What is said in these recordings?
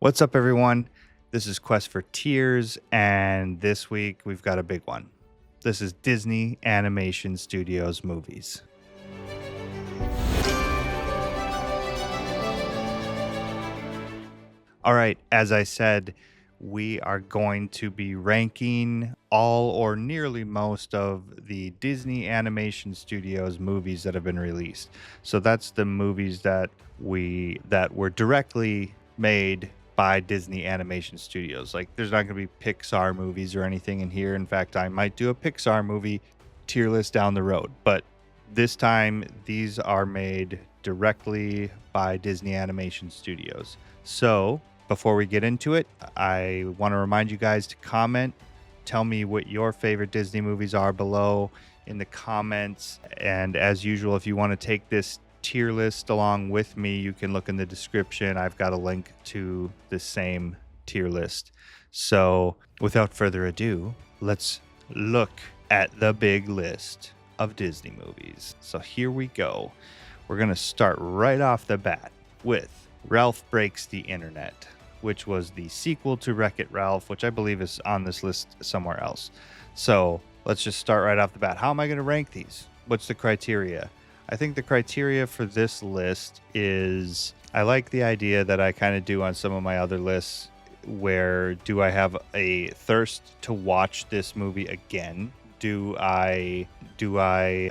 What's up, everyone? This is Quest for Tears, and this week we've got a big one. This is Disney Animation Studios movies. All right, as I said, we are going to be ranking all or nearly most of the Disney Animation Studios movies that have been released. So that's the movies that were directly made by Disney Animation Studios. Like there's not going to be Pixar movies or anything in here. In fact, I might do a Pixar movie tier list down the road, but this time these are made directly by Disney Animation Studios. So before we get into it, I want to remind you guys to comment. Tell me what your favorite Disney movies are below in the comments. And as usual, if you want to take this tier list along with me, you can look in the description. I've got a link to the same tier list. So without further ado, let's look at the big list of Disney movies. So here we go. We're going to start right off the bat with Ralph Breaks the Internet, which was the sequel to Wreck-It Ralph, which I believe is on this list somewhere else. So let's just start right off the bat. How am I going to rank these? What's the criteria? I think the criteria for this list is, I like the idea that I kind of do on some of my other lists, where do I have a thirst to watch this movie again? Do I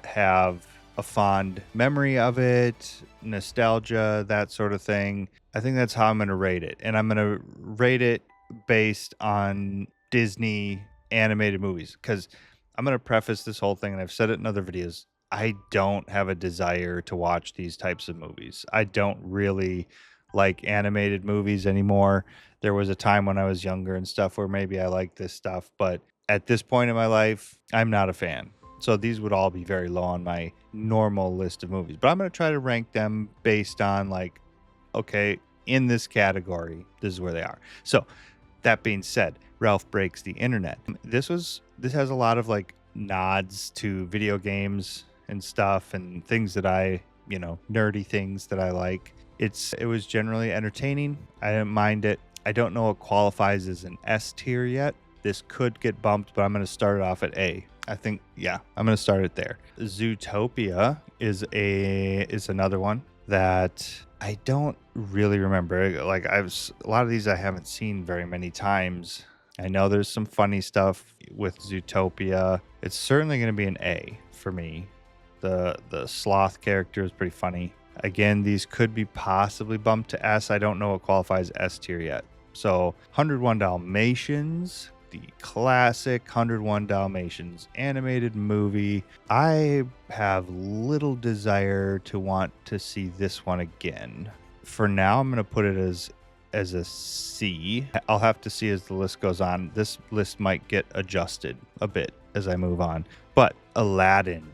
have a fond memory of it, nostalgia, that sort of thing? I think that's how I'm going to rate it. And I'm going to rate it based on Disney animated movies, because I'm going to preface this whole thing, and I've said it in other videos. I don't have a desire to watch these types of movies. I don't really like animated movies anymore. There was a time when I was younger and stuff where maybe I liked this stuff, but at this point in my life, I'm not a fan. So these would all be very low on my normal list of movies. But I'm going to try to rank them based on, like, okay, in this category, this is where they are. So that being said, Ralph Breaks the Internet. This has a lot of like nods to video games and stuff and things that I, nerdy things that I like. It was generally entertaining. I didn't mind it. I don't know what qualifies as an S tier yet. This could get bumped, but I'm going to start it off at A. I think, yeah, I'm going to start it there. Zootopia is another one that I don't really remember. Like a lot of these I haven't seen very many times. I know there's some funny stuff with Zootopia. It's certainly going to be an A for me. The sloth character is pretty funny. Again, these could be possibly bumped to S. I don't know what qualifies S tier yet. So 101 Dalmatians, the classic 101 Dalmatians animated movie. I have little desire to want to see this one again. For now, I'm going to put it as a C. I'll have to see as the list goes on. This list might get adjusted a bit as I move on. But Aladdin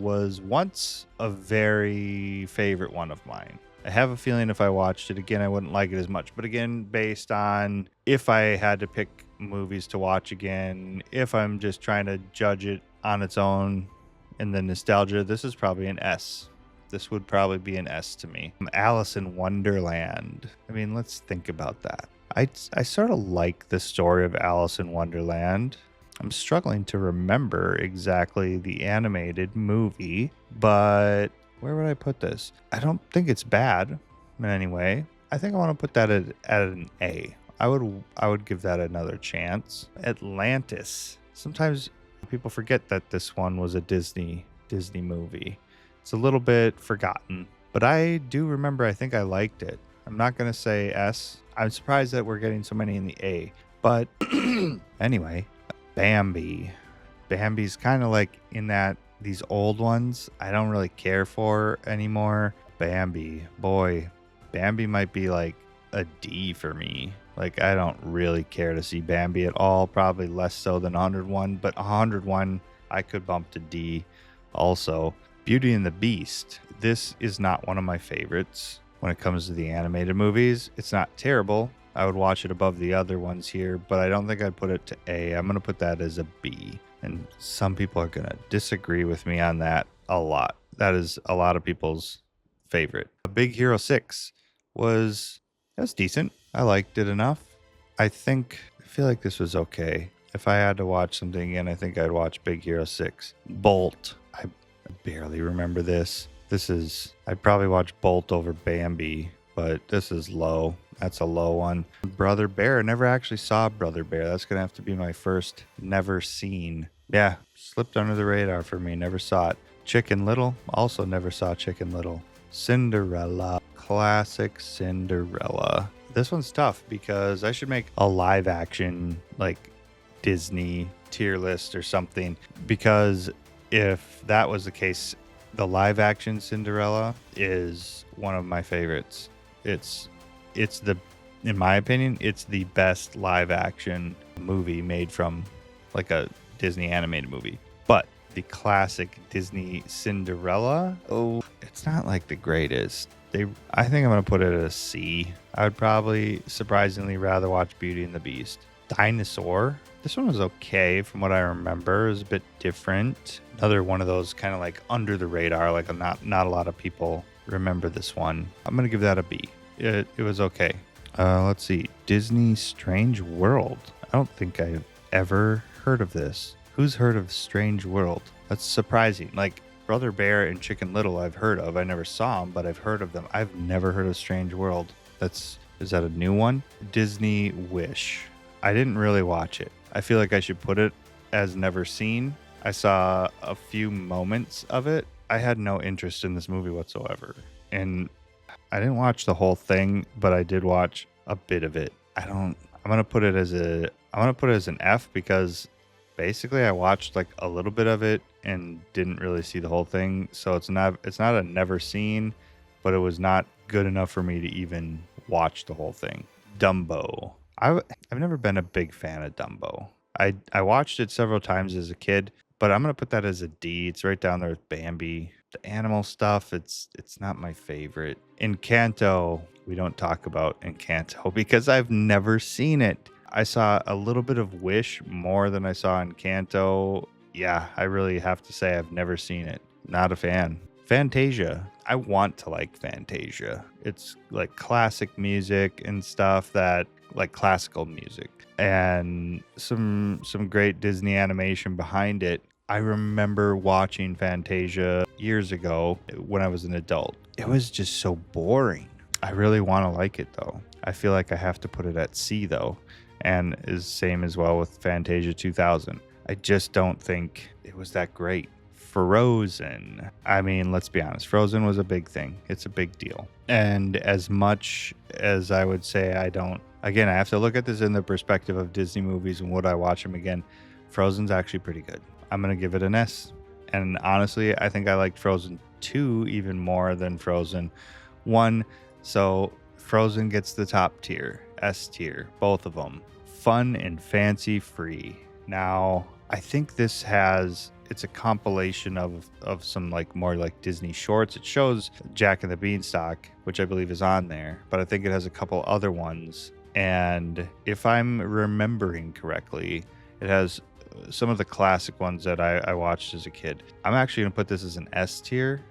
was once a very favorite one of mine. I have a feeling if I watched it again, I wouldn't like it as much. But again, based on if I had to pick movies to watch again, if I'm just trying to judge it on its own and the nostalgia, this is probably an S. This would probably be an S to me. Alice in Wonderland. I mean, let's think about that. I sort of like the story of Alice in Wonderland. I'm struggling to remember exactly the animated movie, but where would I put this? I don't think it's bad in any way. I think I want to put that at an A. I would give that another chance. Atlantis. Sometimes people forget that this one was a Disney movie. It's a little bit forgotten, but I do remember. I think I liked it. I'm not going to say S. I'm surprised that we're getting so many in the A. But anyway, Bambi. Bambi's kind of like in that these old ones I don't really care for anymore. Bambi, boy, Bambi might be like a D for me. Like I don't really care to see Bambi at all. Probably less so than 101, but 101 I could bump to D. Also, Beauty and the Beast. This is not one of my favorites when it comes to the animated movies. It's not terrible. I would watch it above the other ones here, but I don't think I'd put it to A. I'm going to put that as a B. And some people are going to disagree with me on that a lot. That is a lot of people's favorite. Big Hero 6 was That's decent. I liked it enough. I feel like this was okay. If I had to watch something again, I think I'd watch Big Hero 6. Bolt. I barely remember this. I'd probably watch Bolt over Bambi, but this is low. That's a low one. Brother Bear. I never actually saw Brother Bear. That's going to have to be my first never seen. Yeah, slipped under the radar for me. Never saw it. Chicken Little. Also never saw Chicken Little. Cinderella. Classic Cinderella. This one's tough because I should make a live action like Disney tier list or something, because if that was the case, the live action Cinderella is one of my favorites. It's the in my opinion, it's the best live action movie made from like a Disney animated movie. But the classic Disney Cinderella, oh, it's not like the greatest. I think I'm going to put it at a C. I would probably surprisingly rather watch Beauty and the Beast. Dinosaur. This one was okay from what I remember. It was a bit different. Another one of those kind of like under the radar, like not a lot of people remember this one. I'm going to give that a B. It was okay. Let's see. Disney Strange World. I don't think I've ever heard of this. Who's heard of Strange World? That's surprising. Like Brother Bear and Chicken Little I've heard of. I never saw them, but I've heard of them. I've never heard of Strange World. Is that a new one? Disney Wish. I didn't really watch it. I feel like I should put it as never seen. I saw a few moments of it. I had no interest in this movie whatsoever. And I didn't watch the whole thing, but I did watch a bit of it. I'm going to put it as an F, because basically I watched like a little bit of it and didn't really see the whole thing. So it's not a never seen, but it was not good enough for me to even watch the whole thing. Dumbo. I've never been a big fan of Dumbo. I watched it several times as a kid, but I'm going to put that as a D. It's right down there with Bambi. The animal stuff, it's not my favorite. Encanto, we don't talk about Encanto because I've never seen it. I saw a little bit of Wish more than I saw Encanto. Yeah, I really have to say I've never seen it. Not a fan. Fantasia. I want to like Fantasia. It's like classic music and stuff, that like classical music, and some great Disney animation behind it. I remember watching Fantasia years ago when I was an adult. It was just so boring. I really want to like it though. I feel like I have to put it at C though, and is same as well with Fantasia 2000. I just don't think it was that great. Frozen. I mean, let's be honest. Frozen was a big thing. It's a big deal. And as much as I would say I have to look at this in the perspective of Disney movies and would I watch them again. Frozen's actually pretty good. I'm going to give it an S. And honestly, I think I liked Frozen 2 even more than Frozen 1. So Frozen gets the top tier, S tier, both of them. Fun and fancy free. Now, I think it's a compilation of some like more like Disney shorts. It shows Jack and the Beanstalk, which I believe is on there, but I think it has a couple other ones. And if I'm remembering correctly, it has some of the classic ones that I watched as a kid. I'm actually going to put this as an S tier.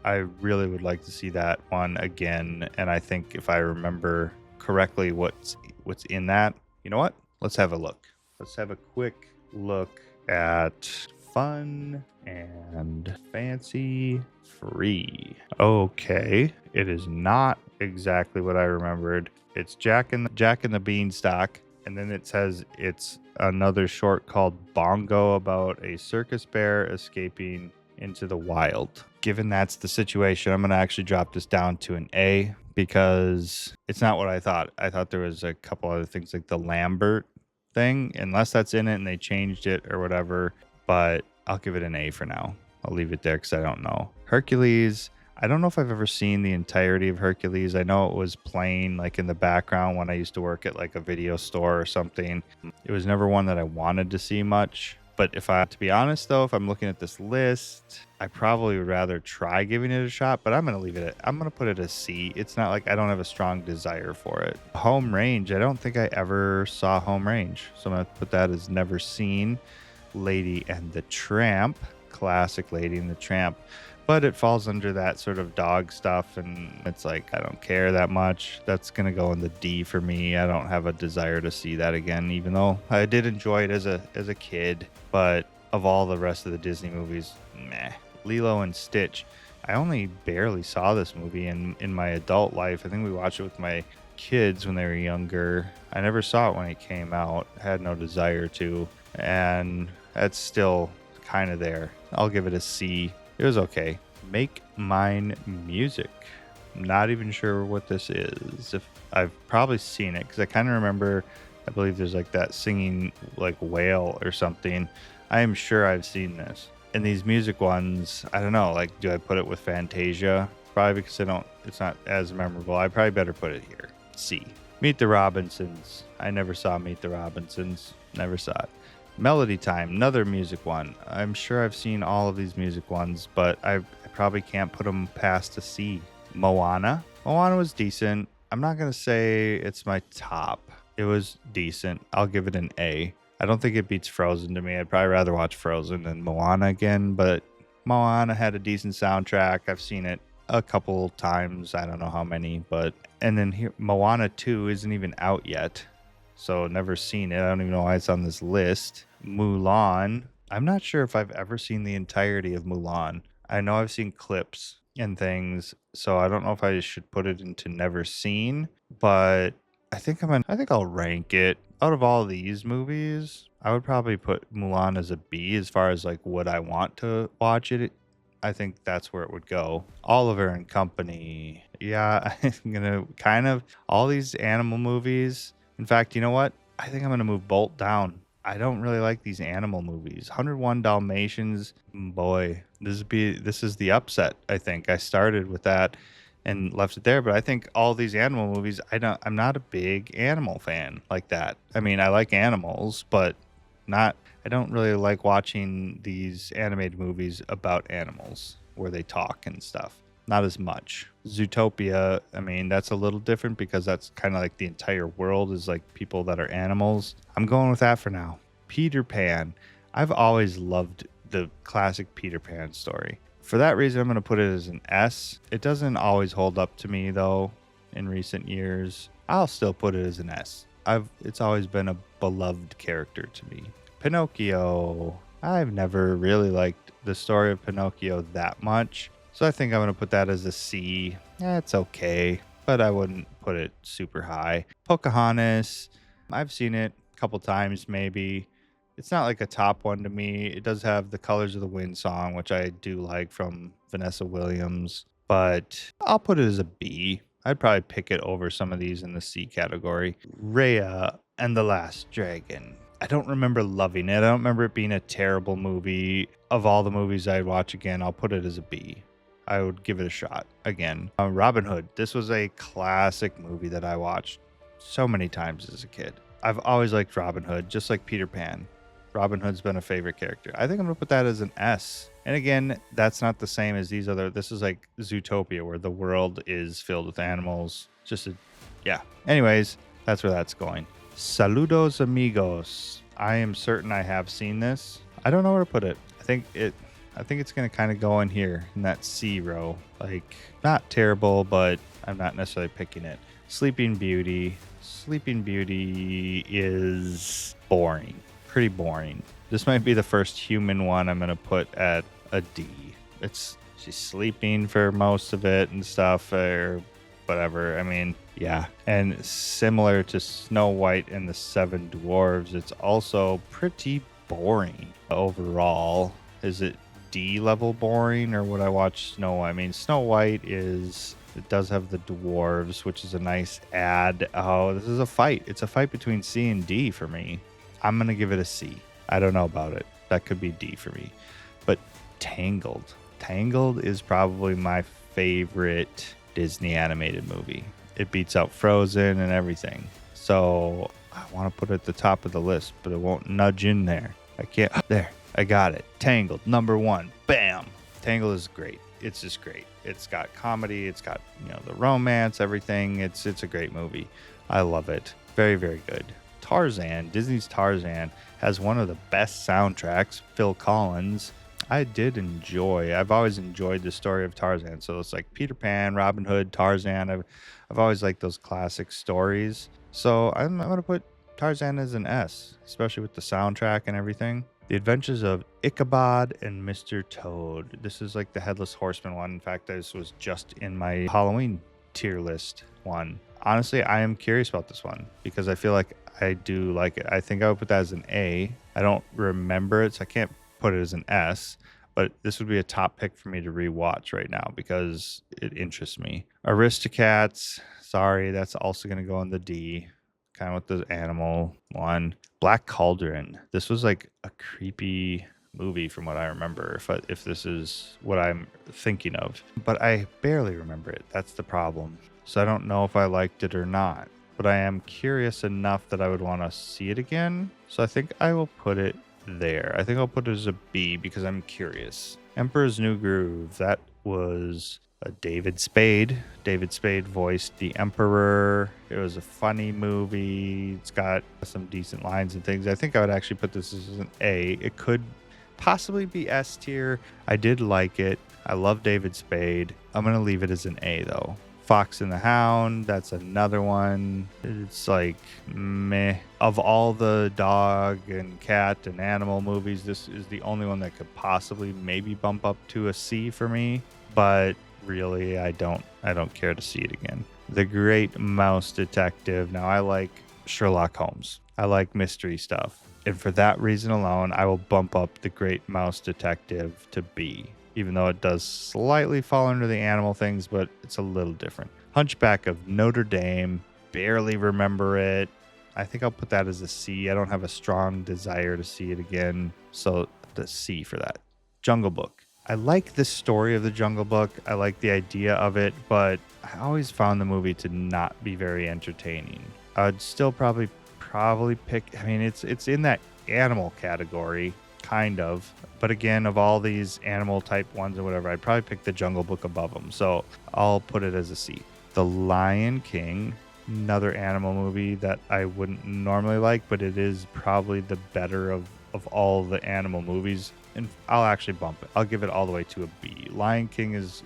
I really would like to see that one again. And I think if I remember correctly what's in that, you know what? Let's have a look. Let's have a quick look at Fun and Fancy Free. Okay, it is not exactly what I remembered. It's Jack and the Beanstalk, and then it says it's another short called Bongo about a circus bear escaping into the wild. Given that's the situation, I'm going to actually drop this down to an A, because it's not what I thought. I thought there was a couple other things like the Lambert thing, unless that's in it and they changed it or whatever, but I'll give it an A for now. I'll leave it there because I don't know. Hercules. I don't know if I've ever seen the entirety of Hercules. I know it was playing like in the background when I used to work at like a video store or something. It was never one that I wanted to see much. But if I have to be honest though, if I'm looking at this list, I probably would rather try giving it a shot, but I'm going to leave it I'm going to put it a C. It's not like I don't have a strong desire for it. Home Range. I don't think I ever saw Home Range. So I'm going to put that as never seen. Lady and the Tramp. Classic Lady and the Tramp. but it falls under that sort of dog stuff, and it's like I don't care that much. That's gonna go in the D for me. I don't have a desire to see that again, even though I did enjoy it as a kid. But of all the rest of the Disney movies, meh. Lilo and Stitch. I only barely saw this movie in my adult life. I think we watched it with my kids when they were younger. I never saw it when it came out. I had no desire to, and that's still kind of there. I'll give it a C. It was okay. Make Mine Music. I'm not even sure what this is. If I've probably seen it because I kind of remember. I believe there's like that singing like whale or something. I am sure I've seen this. And these music ones, I don't know. Like, do I put it with Fantasia? Probably because it's not as memorable. I probably better put it here. C. Meet the Robinsons. I never saw Meet the Robinsons. Never saw it. Melody Time, another music one. I'm sure I've seen all of these music ones, but I probably can't put them past a C. Moana. Moana was decent. I'm not going to say it's my top. It was decent. I'll give it an A. I don't think it beats Frozen to me. I'd probably rather watch Frozen than Moana again, but Moana had a decent soundtrack. I've seen it a couple times. I don't know how many, but and then here Moana 2 isn't even out yet. So never seen it. I don't even know why it's on this list. Mulan. I'm not sure if I've ever seen the entirety of Mulan. I know I've seen clips and things, so I don't know if I should put it into never seen, but I think I'll rank it. Out of all these movies, I would probably put Mulan as a B as far as like would I want to watch it. I think that's where it would go. Oliver and Company. Yeah, I'm gonna kind of all these animal movies. In fact, you know what? I think I'm gonna move Bolt down. I don't really like these animal movies. 101 Dalmatians, boy, this is the upset. I think I started with that and left it there, but I think all these animal movies, I'm not a big animal fan like that. I mean, I like animals, but I don't really like watching these animated movies about animals where they talk and stuff. Not as much. Zootopia, I mean, that's a little different because that's kind of like the entire world is like people that are animals. I'm going with that for now. Peter Pan. I've always loved the classic Peter Pan story. For that reason, I'm going to put it as an S. It doesn't always hold up to me, though, in recent years. I'll still put it as an S. It's always been a beloved character to me. Pinocchio. I've never really liked the story of Pinocchio that much, so I think I'm going to put that as a C. It's okay, but I wouldn't put it super high. Pocahontas. I've seen it a couple times, maybe. It's not like a top one to me. It does have the Colors of the Wind song, which I do like from Vanessa Williams, but I'll put it as a B. I'd probably pick it over some of these in the C category. Raya and the Last Dragon. I don't remember loving it. I don't remember it being a terrible movie. Of all the movies I'd watch again, I'll put it as a B. I would give it a shot again. Robin Hood. This was a classic movie that I watched so many times as a kid. I've always liked Robin Hood, just like Peter Pan. Robin Hood's been a favorite character. I think I'm going to put that as an S. And again, that's not the same as these other. This is like Zootopia, where the world is filled with animals. Yeah. Anyways, that's where that's going. Saludos amigos. I am certain I have seen this. I don't know where to put it. I think it's going to kind of go in here in that C row. Like, not terrible, but I'm not necessarily picking it. Sleeping Beauty. Sleeping Beauty is boring. Pretty boring. This might be the first human one I'm going to put at a D. She's sleeping for most of it and stuff or whatever. I mean, yeah. And similar to Snow White and the Seven Dwarves, it's also pretty boring overall. Is it D level boring or would I watch Snow White? I mean, Snow White it does have the dwarves, which is a nice add. Oh, this is a fight. It's a fight between C and D for me. I'm going to give it a C. I don't know about it. That could be D for me. But Tangled. Tangled is probably my favorite Disney animated movie. It beats out Frozen and everything. So I want to put it at the top of the list, but it won't nudge in there. I can't. There. I got it. Tangled, number 1. Bam. Tangled is great. It's just great. It's got comedy. It's got, the romance, everything. It's a great movie. I love it. Very, very good. Tarzan, Disney's Tarzan, has one of the best soundtracks. Phil Collins. I did enjoy. I've always enjoyed the story of Tarzan. So it's like Peter Pan, Robin Hood, Tarzan. I've always liked those classic stories. So I'm gonna put Tarzan as an S, especially with the soundtrack and everything. The Adventures of Ichabod and Mr. Toad. This is like the Headless Horseman one. In fact, this was just in my Halloween tier list one. Honestly, I am curious about this one because I feel like I do like it. I think I would put that as an A. I don't remember it, so I can't put it as an S, but this would be a top pick for me to rewatch right now because it interests me. Aristocats, sorry, that's also going to go in the D, kind of with the animal one. Black Cauldron. This was like a creepy movie from what I remember, if this is what I'm thinking of. But I barely remember it. That's the problem. So I don't know if I liked it or not. But I am curious enough that I would want to see it again. So I think I will put it there. I think I'll put it as a B because I'm curious. Emperor's New Groove. That was a David Spade. David Spade voiced the Emperor. It was a funny movie. It's got some decent lines and things. I think I would actually put this as an A. It could possibly be S tier. I did like it. I love David Spade. I'm going to leave it as an A though. Fox and the Hound, that's another one. It's like meh. Of all the dog and cat and animal movies, this is the only one that could possibly maybe bump up to a C for me. But really, I don't care to see it again. The Great Mouse Detective. Now I like Sherlock Holmes. I like mystery stuff. And for that reason alone, I will bump up The Great Mouse Detective to B. Even though it does slightly fall under the animal things, but it's a little different. Hunchback of Notre Dame, barely remember it. I think I'll put that as a C. I don't have a strong desire to see it again, so the C for that. Jungle Book. I like the story of the Jungle Book. I like the idea of it, but I always found the movie to not be very entertaining. I'd still probably pick, I mean, it's in that animal category, kind of. But again, of all these animal type ones or whatever, I'd probably pick the Jungle Book above them. So I'll put it as a C. The Lion King, another animal movie that I wouldn't normally like, but it is probably the better of all the animal movies. And I'll actually bump it. I'll give it all the way to a B. Lion King is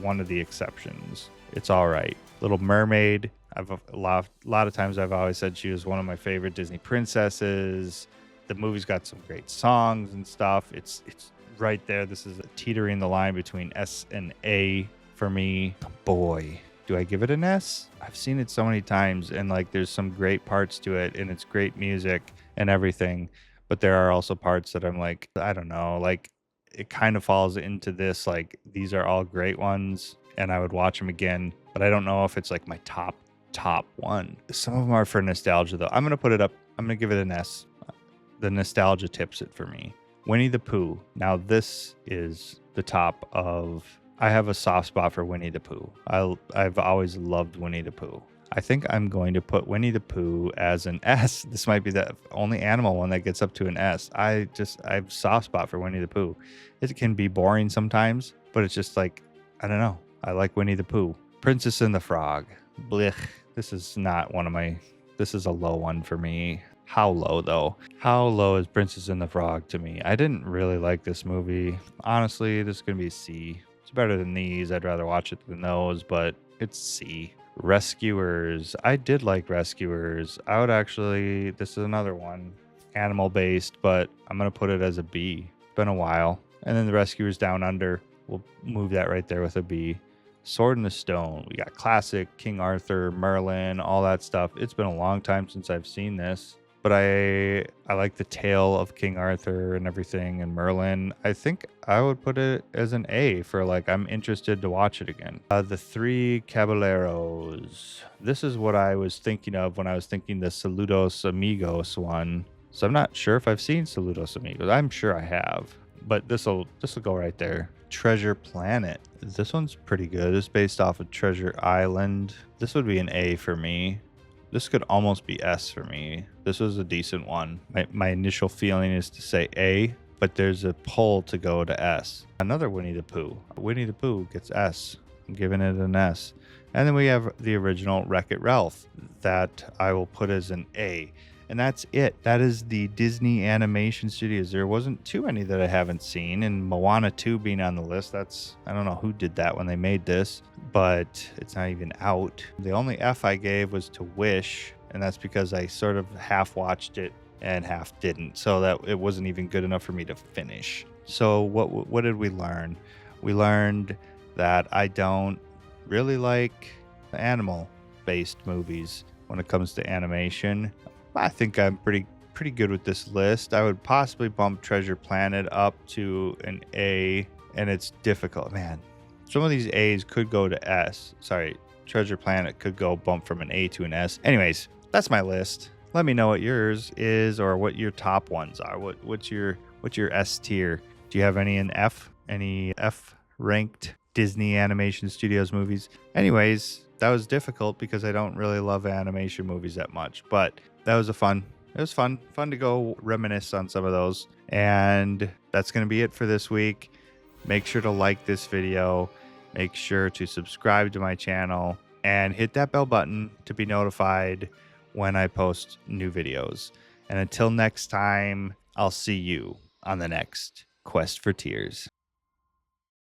one of the exceptions. It's all right. Little Mermaid. A lot of times I've always said she was one of my favorite Disney princesses. The movie's got some great songs and stuff. It's right there. This is teetering the line between S and A for me. Boy, do I give it an S? I've seen it so many times, and like there's some great parts to it, and it's great music and everything. But there are also parts that I'm like, I don't know, like it kind of falls into this, like these are all great ones, and I would watch them again. But I don't know if it's like my top one. Some of them are for nostalgia though. I'm gonna put it up. I'm gonna give it an S. The nostalgia tips it for me. Winnie the Pooh. Now this is the top of. I have a soft spot for Winnie the Pooh. I've always loved Winnie the Pooh. I think I'm going to put Winnie the Pooh as an S. This might be the only animal one that gets up to an S. I have a soft spot for Winnie the Pooh. It can be boring sometimes, but it's just like, I don't know. I like Winnie the Pooh. Princess and the Frog. Blech. This is not one of my. This is a low one for me. How low though? How low is Princess and the Frog to me? I didn't really like this movie. Honestly, this is gonna be a C. It's better than these. I'd rather watch it than those, but it's C. Rescuers. I did like Rescuers. I would actually, this is another one, animal based, but I'm going to put it as a B. It's been a while. And then the Rescuers Down Under, we'll move that right there with a B. Sword in the Stone. We got classic King Arthur, Merlin, all that stuff. It's been a long time since I've seen this. But I like the tale of King Arthur and everything and Merlin. I think I would put it as an A for like, I'm interested to watch it again. The Three Caballeros. This is what I was thinking of when I was thinking the Saludos Amigos one. So I'm not sure if I've seen Saludos Amigos. I'm sure I have. But this'll go right there. Treasure Planet. This one's pretty good. It's based off of Treasure Island. This would be an A for me. This could almost be S for me. This was a decent one. My initial feeling is to say A, but there's a pull to go to S. Another Winnie the Pooh. Winnie the Pooh gets S. I'm giving it an S. And then we have the original Wreck-It Ralph that I will put as an A. And that's it. That is the Disney Animation Studios. There wasn't too many that I haven't seen, and Moana 2 being on the list, I don't know who did that when they made this, but it's not even out. The only F I gave was to Wish, and that's because I sort of half watched it and half didn't. So that it wasn't even good enough for me to finish. So what did we learn? We learned that I don't really like animal based movies when it comes to animation. I think I'm pretty good with this list. I would possibly bump Treasure Planet up to an A, and it's difficult. Man, some of these A's could go to S. Sorry, Treasure Planet could go bump from an A to an S. Anyways, that's my list. Let me know what yours is or what your top ones are. What's your S tier? Do you have any in F? Any F ranked Disney Animation Studios movies? Anyways, that was difficult because I don't really love animation movies that much, but that was it was fun to go reminisce on some of those. And that's going to be it for this week. Make sure to like this video, make sure to subscribe to my channel, and hit that bell button to be notified when I post new videos. And until next time, I'll see you on the next Quest for Tears.